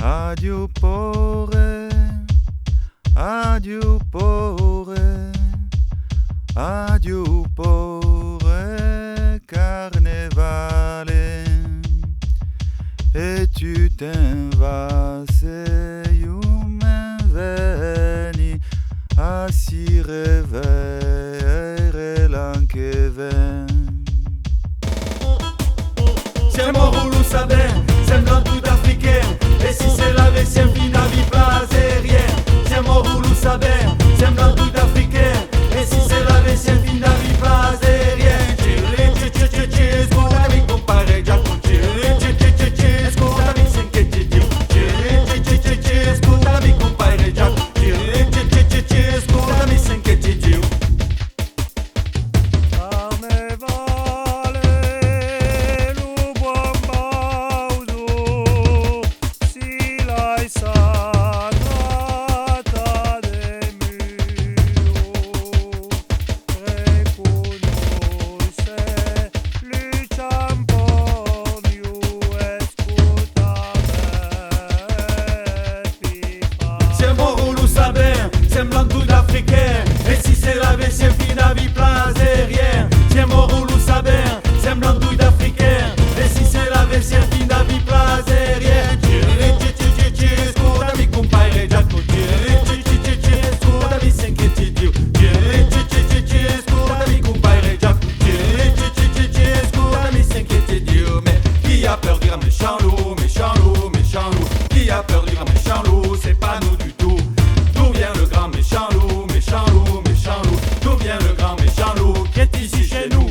Adieu pore, adieu pore, adieu pore carnevale. E tu t'en vas, se io me veni a si revedere l'anche ven. Siamo voulu saber, semblant tout africain. Et si c'est la version finavi plasérien. Siamo voulu saber, semblant tout africain. Et si c'est la version finavi plasérien. Scusa mi compare già con scusa mi senti Dio. Scusa mi compare già scusa mi senti Dio. Siamo voulu saber, semblant tout africain. Et si c'est la version finavi plasérien. Siamo voulu saber, semblant tout africain. Et si c'est la version finavi plasérien. Scusa mi compare già con scusa mi senti Dio. Scusa mi compare già con scusa mi senti Dio. Mais qui a peur dire méchant loup, méchant loup, méchant loup? Qui a peur dire méchant loup? C'est pas nous du tout. D'où vient le grand méchant loup, méchant loup, méchant loup? D'où vient le grand méchant loup qui est ici chez nous?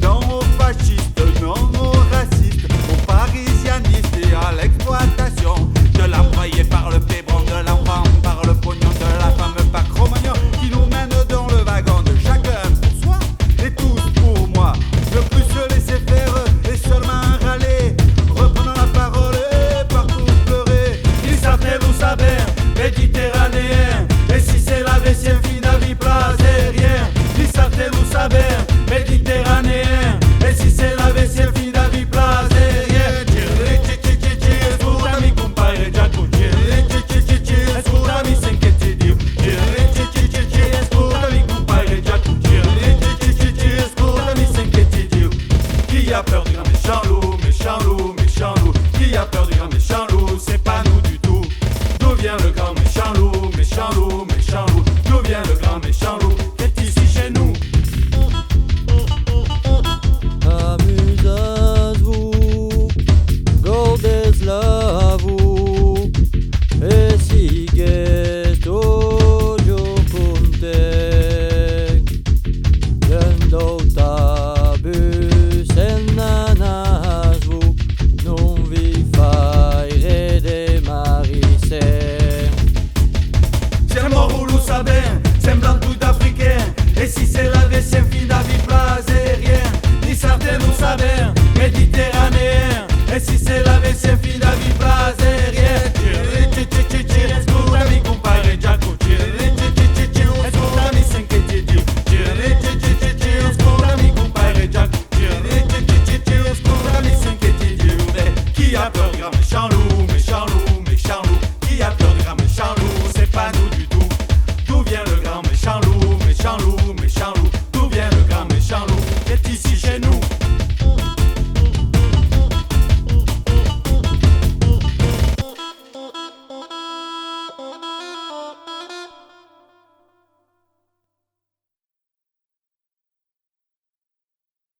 Non aux fascistes, non aux racistes, aux parisianistes et à l'exploitation de la broyée par le pébron, de la femme par le pognon, de la femme par Cro-Magnon qui nous mène dans le wagon de chacun pour soi et tous pour moi. Ne plus se laisser faire et seulement râler, reprenant la parole et partout pleurer. Ils savent vous saber, méditerranéen. Et si c'est la version finavi plasérien. Ils savent vous saber, méditerranéen. Et si c'est la version finavi plasérien. Scusa mi compare già con scusa mi senti Dio. Scusa mi compare già con scusa mi senti Dio. Qui a peur du grand méchant loup, méchant loup, méchant loup? Qui a peur du grand méchant loup? C'est pas nous du tout. D'où vient le grand méchant loup, méchant loup, méchant loup? D'où vient le grand méchant loup qui est ici chez nous? Amusez-vous, godez-la-vous, et si gesto giocunte, vendo tabus en nanas-vous, non vi faire de marisser. Siamo voulu saber, semblant tout africain. Et si c'est la version finavi plasérien. Ils savent nous saber,